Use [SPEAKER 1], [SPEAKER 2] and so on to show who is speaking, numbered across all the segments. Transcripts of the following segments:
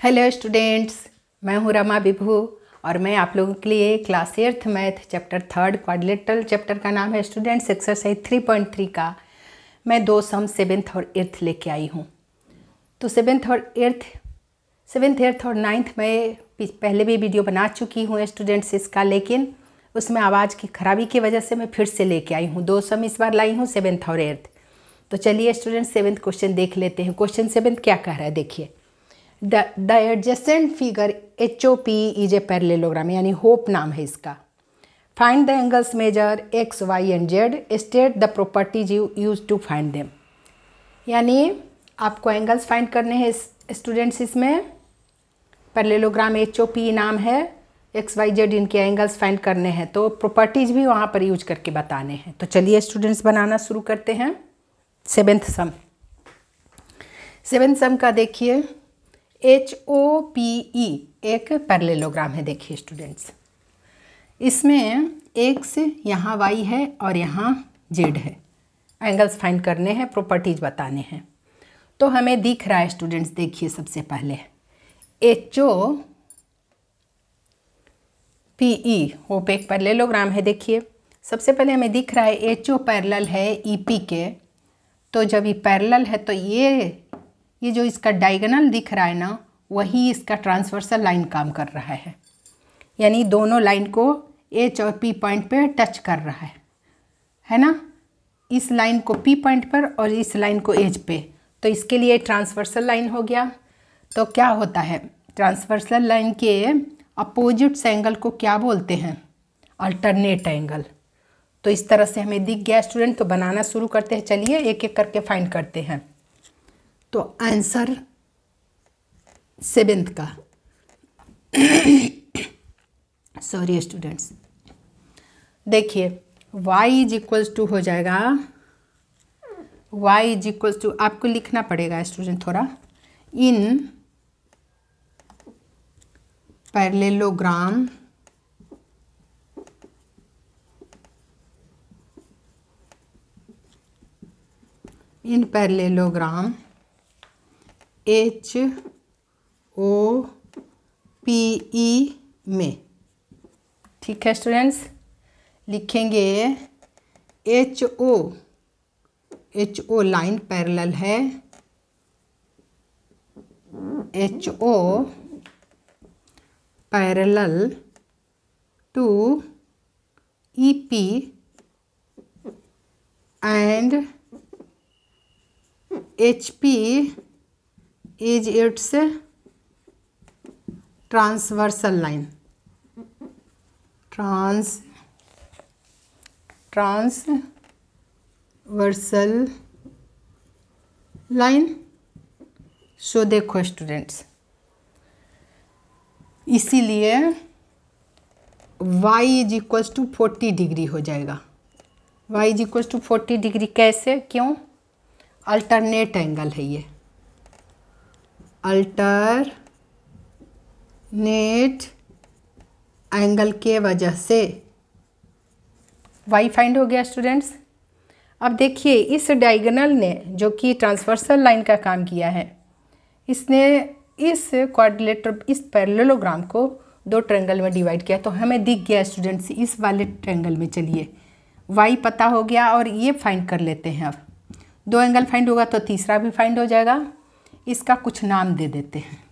[SPEAKER 1] Hello students, मैं हूँ रमा विभू और मैं आप लोगों के लिए class 8th math chapter 3 quadrilateral chapter का नाम है स्टूडेंट्स एक्सरसाइज 3.3 का मैं दो सम 7th और 8th लेके आई हूँ। तो 7th और 8th और 9th में पहले भी वीडियो बना चुकी हूँ स्टूडेंट्स इसका, लेकिन उसमें आवाज़ की खराबी की वजह से मैं फिर से लेके आई हूँ। दो सम इस बार लाई हूँ 7th और 8th। तो चलिए स्टूडेंट्स 7th क्वेश्चन देख लेते हैं। क्वेश्चन 7th क्या कह रहा है, देखिए। The adjacent figure HOP is a parallelogram, यानी होप नाम है इसका। Find the angles measure X, Y and Z, state the properties you use to find them. यानी आपको एंगल्स फाइंड करने हैं स्टूडेंट्स। इसमें पैरेललोग्राम HOP नाम है, X, Y, Z इनके एंगल्स फाइंड करने हैं, तो प्रॉपर्टीज भी वहाँ पर यूज करके बताने हैं। तो चलिए स्टूडेंट्स बनाना शुरू करते हैं। 7th सम का देखिए, HOPE एक पैरेललोग्राम है। देखिए स्टूडेंट्स, इसमें X यहाँ Y है और यहाँ Z है। एंगल्स फाइंड करने हैं, प्रॉपर्टीज बताने हैं। तो हमें दिख रहा है स्टूडेंट्स, देखिए सबसे पहले HOPE होप एक पैरेललोग्राम है। देखिए सबसे पहले हमें दिख रहा है HO पैरेलल है EP के। तो जब ये पैरेलल है तो ये जो इसका डायगोनल दिख रहा है ना, वही इसका ट्रांसवर्सल लाइन काम कर रहा है। यानी दोनों लाइन को H और P पॉइंट पे टच कर रहा है ना। इस लाइन को P पॉइंट पर और इस लाइन को H पे, तो इसके लिए ट्रांसवर्सल लाइन हो गया। तो क्या होता है, ट्रांसवर्सल लाइन के अपोजिट्स एंगल को क्या बोलते हैं, अल्टरनेट एंगल। तो इस तरह से हमें दिख गया स्टूडेंट। तो बनाना शुरू करते हैं, चलिए एक एक करके फाइंड करते हैं। तो आंसर 7th का सॉरी स्टूडेंट्स, देखिए y इज इक्वल्स टू हो जाएगा, y इज इक्वल्स टू आपको लिखना पड़ेगा स्टूडेंट थोड़ा, इन पैरेललोग्राम HOPE में। ठीक है स्टूडेंट्स, लिखेंगे HO लाइन पैरेलल है, HO parallel to EP and HP is its transversal line, transversal line। So देखो स्टूडेंट्स, इसीलिए y is equals to 40 degree हो जाएगा। y is equals to 40 degree कैसे, क्यों, अल्टरनेट एंगल है ये, अल्टरनेट एंगल के वजह से y फाइंड हो गया स्टूडेंट्स। अब देखिए इस डायगोनल ने जो कि ट्रांसवर्सल लाइन का काम किया है, इसने इस क्वाड्रिलेटरल इस पैरेललोग्राम को दो ट्रायंगल में डिवाइड किया। तो हमें दिख गया स्टूडेंट्स इस वाले ट्रायंगल में। चलिए y पता हो गया और ये फाइंड कर लेते हैं। अब दो एंगल फाइंड होगा तो तीसरा भी फाइंड हो जाएगा। इसका कुछ नाम दे देते हैं,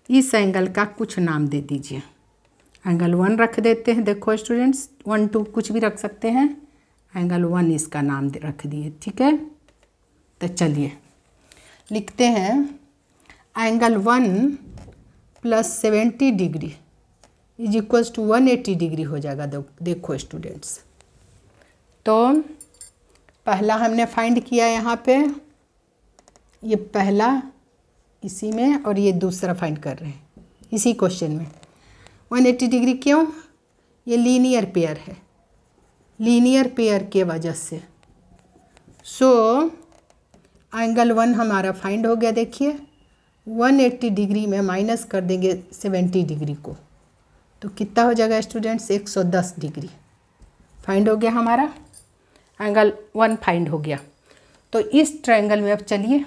[SPEAKER 1] इस एंगल का कुछ नाम दे दीजिए। एंगल 1 रख देते हैं। देखो स्टूडेंट्स 1 2 कुछ भी रख सकते हैं, एंगल 1 इसका नाम रख दिए। ठीक है, तो चलिए लिखते हैं angle 1 plus 70 degree is equals to 180 degree हो जाएगा। देखो स्टूडेंट्स, तो पहला हमने फाइंड किया यहाँ पे, ये पहला इसी में और ये दूसरा फाइंड कर रहे हैं इसी क्वेश्चन में। 180 डिग्री क्यों, ये लीनियर पेयर है, लीनियर पेयर के वजह से। सो एंगल 1 हमारा फाइंड हो गया। देखिए 180 डिग्री में माइनस कर देंगे 70 डिग्री को, तो कितना हो जाएगा स्टूडेंट्स, 110 डिग्री फाइंड हो गया हमारा। एंगल 1 फाइंड हो गया। तो इस ट्रायंगल में अब चलिए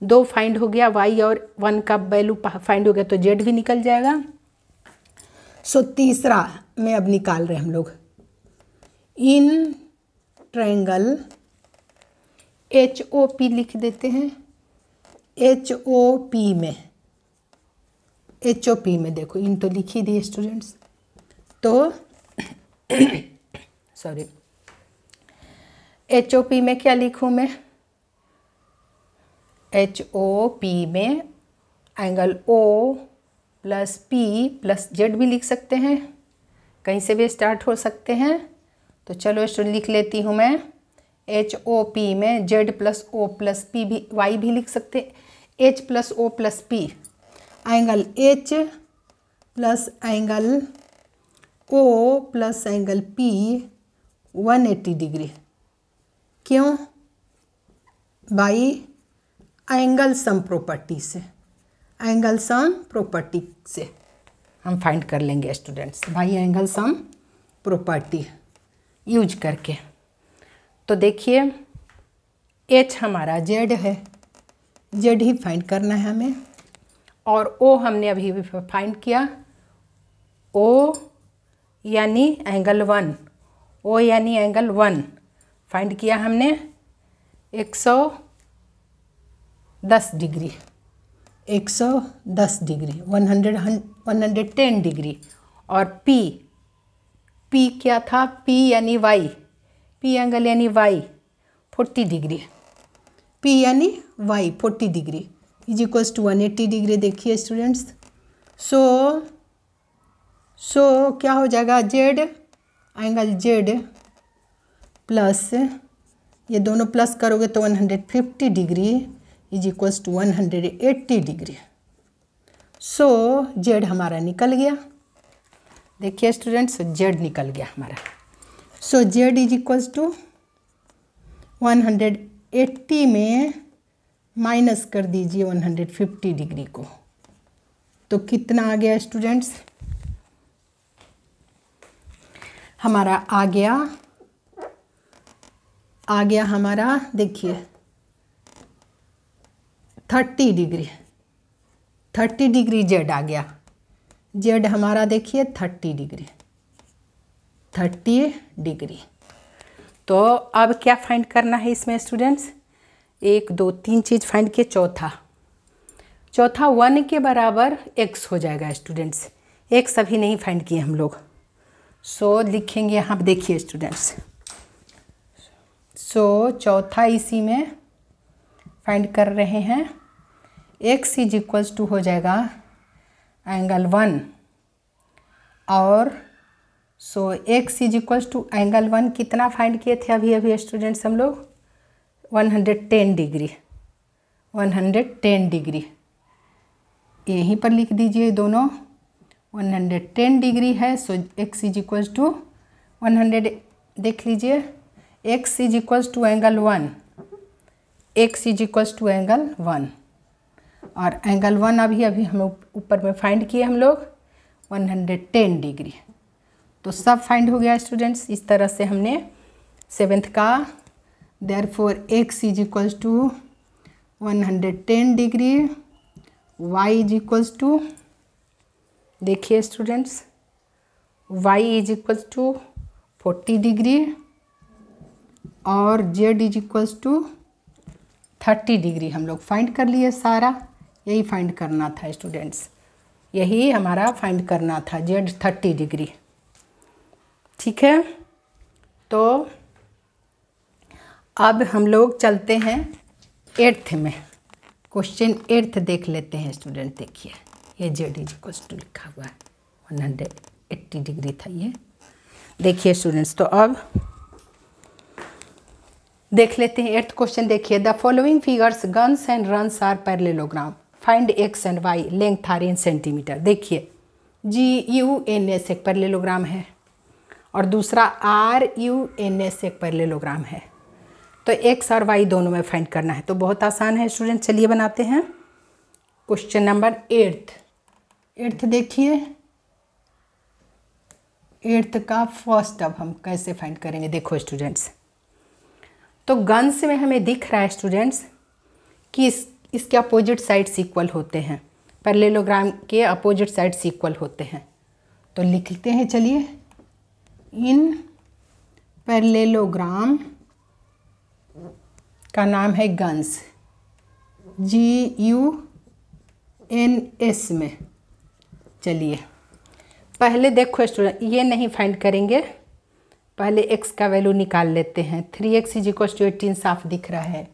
[SPEAKER 1] 2 फाइंड हो गया, y और 1 का वैल्यू फाइंड हो गया तो z भी निकल जाएगा। सो तीसरा में अब निकाल रहे हैं हम लोग। इन ट्रायंगल HOP लिख देते हैं। HOP में देखो, इन तो लिख ही दिए स्टूडेंट्स, तो सॉरी, HOP में क्या लिखूँ मैं? HOP में angle O plus P plus Z भी लिख सकते हैं, कहीं से भी स्टार्ट हो सकते हैं। तो चलो स्टूडेंट लिख लेती हूँ मैं। HOP में Z plus O plus P भी, Y भी लिख सकते हैं। H plus O plus P, angle H plus angle O plus angle P 180 degree. क्यों? बाई एंगल सम प्रॉपर्टी से, एंगल सम प्रॉपर्टी से हम फाइंड कर लेंगे students, by angle sum property use करके। तो देखिए H हमारा Z है, Z ही फाइंड करना है हमें, और O हमने अभी भी फाइंड किया। O यानी एंगल 1, O यानी एंगल 1 फाइंड किया हमने 110 डिग्री, 110 डिग्री, 110 डिग्री। और P क्या था? P यानी Y, P एंगल यानी Y 40 डिग्री, P यानी Y 40 degree is equals to 180 degree. देखिए स्टूडेंट्स, सो क्या हो जाएगा? Z एंगल Z प्लस, ये दोनों प्लस करोगे तो 150 degree is equals to 180 degree. So Z हमारा निकल गया। देखिए स्टूडेंट्स, Z निकल गया हमारा। सो Z इज इक्वल्स टू 180 में माइनस कर दीजिए 150 डिग्री को, तो कितना आ गया स्टूडेंट्स? हमारा आ गया हमारा, देखिए 30 डिग्री, 30 डिग्री Z आ गया। Z हमारा देखिए 30 डिग्री, 30 डिग्री। तो अब क्या फाइंड करना है इसमें स्टूडेंट्स? 1 2 3 चीज़ फाइंड किए। चौथा 1 के बराबर x हो जाएगा स्टूडेंट्स। x अभी नहीं फाइंड किए हम लोग, सो लिखेंगे यहाँ पे। देखिए स्टूडेंट्स, सो चौथा इसी में फाइंड कर रहे हैं। x इज इक्वल्स टू हो जाएगा एंगल 1, और so x is equals to angle 1 कितना फाइंड किए थे अभी स्टूडेंट्स हम लोग? 110 डिग्री, 110 डिग्री यहीं पर लिख दीजिए दोनों। 110 डिग्री है, so x is equals to 100, देख लीजिए x is equals to angle 1, x is equals to angle 1, और एंगल 1 अभी हम ऊपर में फाइंड किए हम लोग 110 डिग्री। तो सब फाइंड हो गया स्टूडेंट्स। इस तरह से हमने 7th का therefore x is equals to 110 degree, y is equals to, देखिए students, y is equals to 40 degree, और z is equals to 30 degree हम लोग फाइंड कर लिए। सारा यही फाइंड करना था स्टूडेंट्स, यही हमारा फाइंड करना था, z 30 डिग्री। ठीक है, तो अब हम लोग चलते हैं 8th में। क्वेश्चन 8th देख लेते हैं स्टूडेंट। देखिए ये z इज इक्वल्स टू लिखा हुआ है, 180 डिग्री था ये। देखिए स्टूडेंट्स, तो अब देख लेते हैं 8th क्वेश्चन। देखिए, the following figures guns and runs are parallelogram, find x and y, length are in centimeter. देखिए GUNS एक पैरेललोग्राम है और दूसरा RUNS एक पैरेललोग्राम है, तो x और y दोनों में फाइंड करना है। तो बहुत आसान है स्टूडेंट, चलिए बनाते हैं। क्वेश्चन नंबर 8th देखिए, 8th का फर्स्ट अब हम कैसे फाइंड करेंगे। देखो स्टूडेंट्स, तो गन्स में हमें दिख रहा है स्टूडेंट्स कि इसके अपोजिट साइड्स इक्वल होते हैं, पैरेललोग्राम के अपोजिट साइड्स इक्वल होते हैं। तो लिखते हैं, चलिए, इन पैरेललोग्राम का नाम है गन्स, GUNS में। चलिए पहले देखो स्टूडेंट, ये नहीं फाइंड करेंगे, पहले x का वैल्यू निकाल लेते हैं। 3x = 18 साफ दिख रहा है,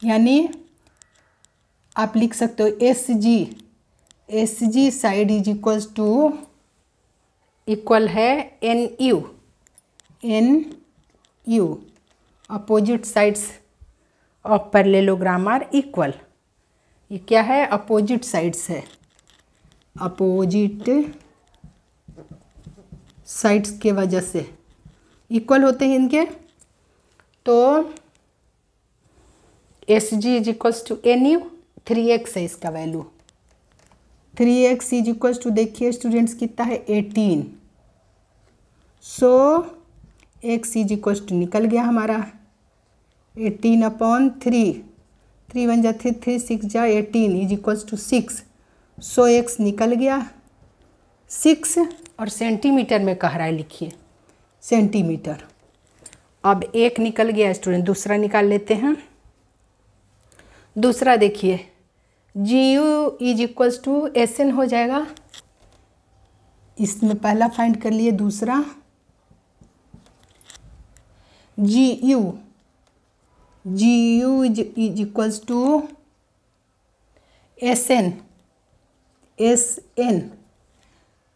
[SPEAKER 1] यानी आप लिख सकते हो SG साइड इक्वल है NU, opposite sides of parallelogram are equal. ये क्या है? अपोजिट साइड्स है, अपोजिट साइड्स के वजह से इक्वल होते हैं इनके। तो SG = NU, 3x है इसका वैल्यू। 3x = देखिए स्टूडेंट्स कितना है? 18। सो x = निकल गया हमारा 18/3, 3 × 1 = 3, 3 × 6 = 18 = 6। सो x निकल गया 6, और सेंटीमीटर में कह रहा है, लिखिए सेंटीमीटर। अब एक निकल गया स्टूडेंट, दूसरा निकाल लेते हैं। दूसरा देखिए, GU = SN हो जाएगा। इसमें पहला फाइंड कर लिए, दूसरा GU = SN।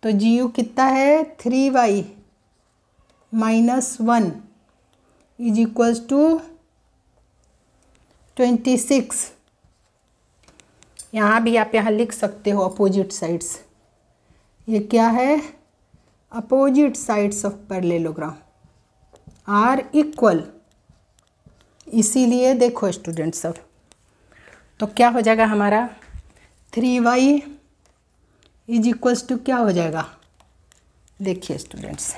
[SPEAKER 1] तो GU कितना है? 3y - 1 = 26। यहाँ भी आप यहाँ लिख सकते हो अपोजिट साइड्स। ये क्या है? Opposite sides of parallelogram are equal, इसीलिए देखो स्टूडेंट सब, तो क्या हो जाएगा हमारा? 3y = क्या हो जाएगा? देखिए स्टूडेंट्स,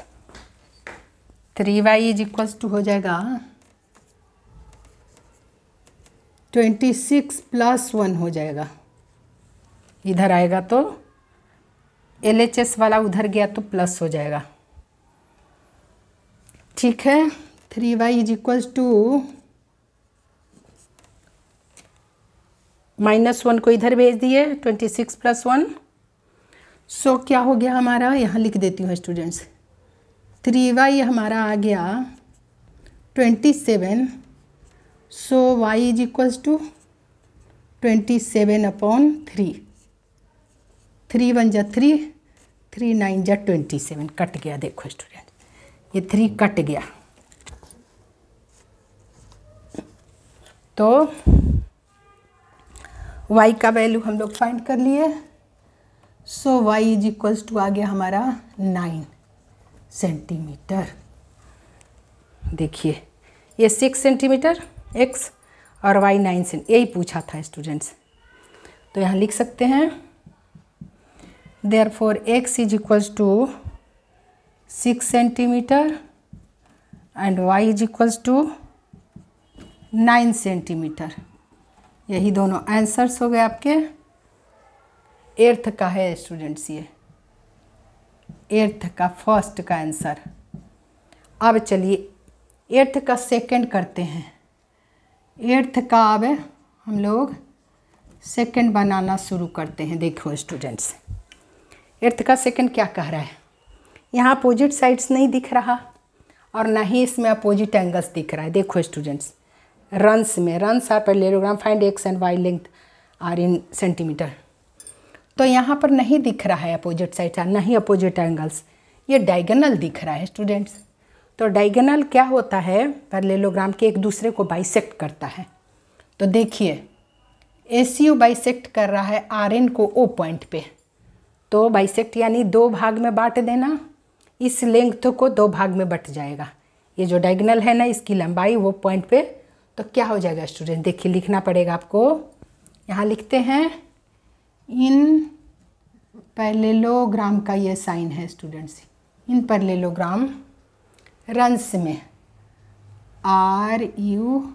[SPEAKER 1] 3y = हो जाएगा 26 + 1 हो जाएगा। इधर आएगा तो LHS वाला उधर गया तो प्लस हो जाएगा, ठीक है। 3y = -1 को इधर भेज दिए, 26 + 1। सो क्या हो गया हमारा? यहाँ लिख देती हूँ स्टूडेंट्स, 3y हमारा आ गया 27। सो y = 27/3, 3 × 1 = 3, 3 × 9 = 27। कट गया, देखो स्टूडेंट, ये 3 कट गया। तो y का वैल्यू हम लोग फाइंड कर लिए। सो y = आ गया हमारा 9 सेंटीमीटर। देखिए ये 6 सेंटीमीटर x और y 9 सेंटीमीटर, यही पूछा था स्टूडेंट्स। तो यहाँ लिख सकते हैं, therefore x = 6 centimetre and y = 9 centimetre. यही दोनों आंसर्स हो गए आपके। 8th का है स्टूडेंट्स, ये 8th का फर्स्ट का आंसर। अब चलिए 8th का सेकंड करते हैं। 8th का अब हम लोग सेकंड बनाना शुरू करते हैं। देखो स्टूडेंट्स, 8th का सेकंड क्या कह रहा है? यहाँ अपोजिट साइड्स नहीं दिख रहा और ना ही इसमें अपोजिट एंगल्स दिख रहा है। देखो students, runs are parallelogram, find x and y length are in centimeter. तो यहाँ पर नहीं दिख रहा है अपोजिट साइड, नहीं अपोजिट एंगल्स, ये डायगोनल दिख रहा है स्टूडेंट्स। तो डायगोनल क्या होता है? पैरेललोग्राम के एक दूसरे को बाइसेक्ट करता है। तो देखिए ACU बाइसेक्ट कर रहा है RN को O पॉइंट पे। तो बाइसेक्ट यानी 2 भाग में बांट देना, इस लेंथ को 2 भाग में बट जाएगा। ये जो डायगोनल है ना, इसकी लंबाई वो पॉइंट पे, तो क्या हो जाएगा स्टूडेंट? देखिए लिखना पड़ेगा आपको। यहाँ लिखते हैं, इन पैरेललोग्राम का ये साइन है स्टूडेंट्स। इन पैरेललोग्राम रन्स में RUNS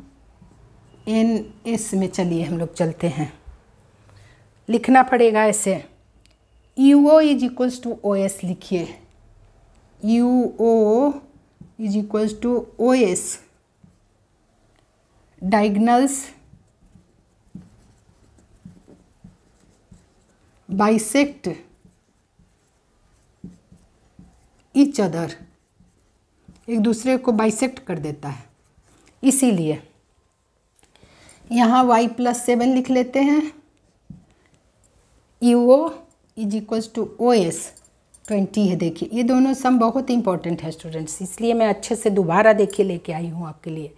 [SPEAKER 1] NS में चलिए हम लोग चलते हैं। लिखना पड़ेगा ऐसे, UO is equals to OS लिखिए, UO is equals to OS, diagonals bisect each other, एक दूसरे को बाइसेक्ट कर देता है, इसीलिए यहाँ y+7 लिख लेते हैं। UO is equals to OS 20 है। देखिए ये दोनों सम बहुत इंपॉर्टेंट है स्टूडेंट्स, इसलिए मैं अच्छे से दोबारा देखिए लेके आई हूँ आपके लिए,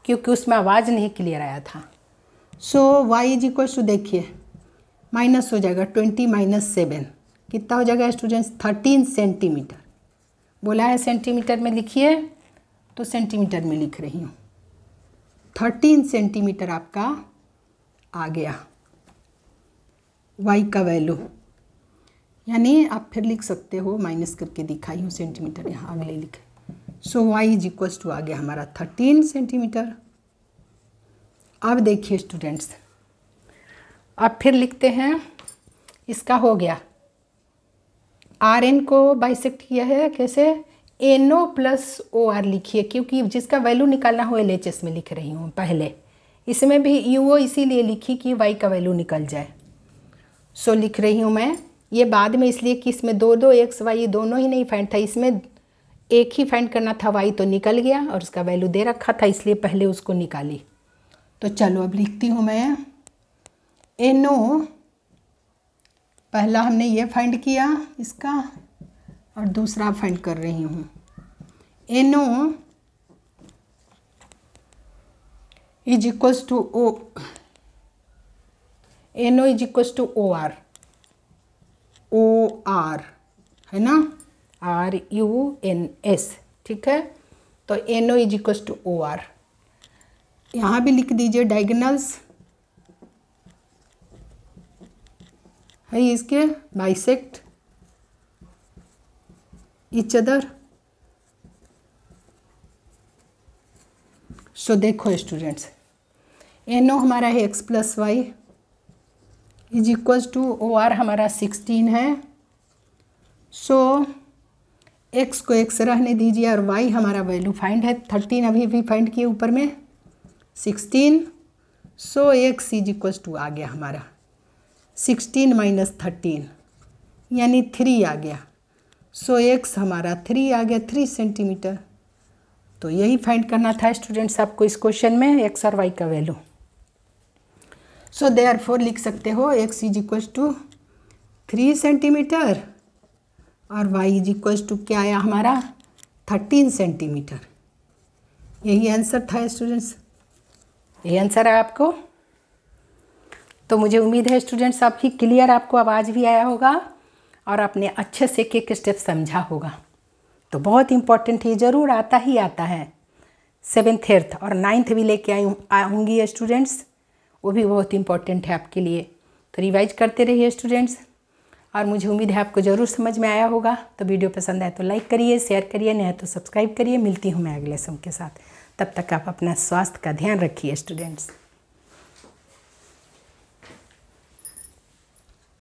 [SPEAKER 1] क्योंकि उसमें आवाज़ नहीं क्लियर आया था। सो y इज इक्वल्स टू देखिए माइनस हो जाएगा 20 - 7 कितना हो जाएगा स्टूडेंट्स 13 सेंटीमीटर। बोला है सेंटीमीटर में लिखिए तो सेंटीमीटर में लिख रही हूँ। 13 सेंटीमीटर आपका आ गया y का वैल्यू, यानी आप फिर लिख सकते हो, माइनस करके दिखाई हूँ सेंटीमीटर, यहाँ अगले लिखे। सो y इज इक्वल्स टू आ गया हमारा 13 सेंटीमीटर। अब देखिए स्टूडेंट्स, अब फिर लिखते हैं, इसका हो गया RN को बाइसेक्ट किया है कैसे, NO + OR लिखिए, क्योंकि जिसका वैल्यू निकालना हो LHS में लिख रही हूँ पहले। इसमें भी UO इसीलिए लिखी कि y का वैल्यू निकल जाए। सो लिख रही हूँ मैं, ये बाद में इसलिए कि इसमें दो x y दोनों ही नहीं फाइंड था, इसमें एक ही फाइंड करना था, y तो निकल गया और उसका वैल्यू दे रखा था, इसलिए पहले उसको निकाली। तो चलो अब लिखती हूँ मैं, NO पहला हमने ये फाइंड किया इसका, और दूसरा फाइंड कर रही हूँ। NO is equals to NO is equals to OR है ना, RUNS, ठीक है। तो NO is equals to OR, यहाँ भी लिख दीजिए डायगोनल्स है इसके बाइसेक्ट ईच अदर। सो देखो स्टूडेंट्स, NO हमारा है x + y is equals to OR हमारा 16 है। सो x को x रहने दीजिए और y हमारा वैल्यू फाइंड है 13, अभी भी फाइंड किए ऊपर में 16। सो x इज इक्वल्स टू आ गया हमारा 16 - 13 यानी 3 आ गया। सो x हमारा 3 आ गया, 3 सेंटीमीटर। तो यही फाइंड करना था स्टूडेंट्स आपको इस क्वेश्चन में, x और y का वैल्यू। सो देयरफॉर लिख सकते हो x is equals to 3 centimeter और y इज इक्वल्स टू क्या आया हमारा 13 सेंटीमीटर। यही आंसर था स्टूडेंट्स, यही आंसर है आपको। तो मुझे उम्मीद है स्टूडेंट्स आपकी क्लियर, आपको आवाज़ भी आया होगा और आपने अच्छे से एक स्टेप समझा होगा। तो बहुत इंपॉर्टेंट है, ज़रूर आता ही आता है। 7th 8th और 9th भी लेके आऊँगी स्टूडेंट्स, वो भी बहुत इंपॉर्टेंट है आपके लिए। तो रिवाइज करते रहिए स्टूडेंट्स, और मुझे उम्मीद है आपको ज़रूर समझ में आया होगा। तो वीडियो पसंद आए तो लाइक करिए, शेयर करिए, नहीं तो सब्सक्राइब करिए। मिलती हूँ मैं अगले सम के साथ, तब तक आप अपना स्वास्थ्य का ध्यान रखिए स्टूडेंट्स।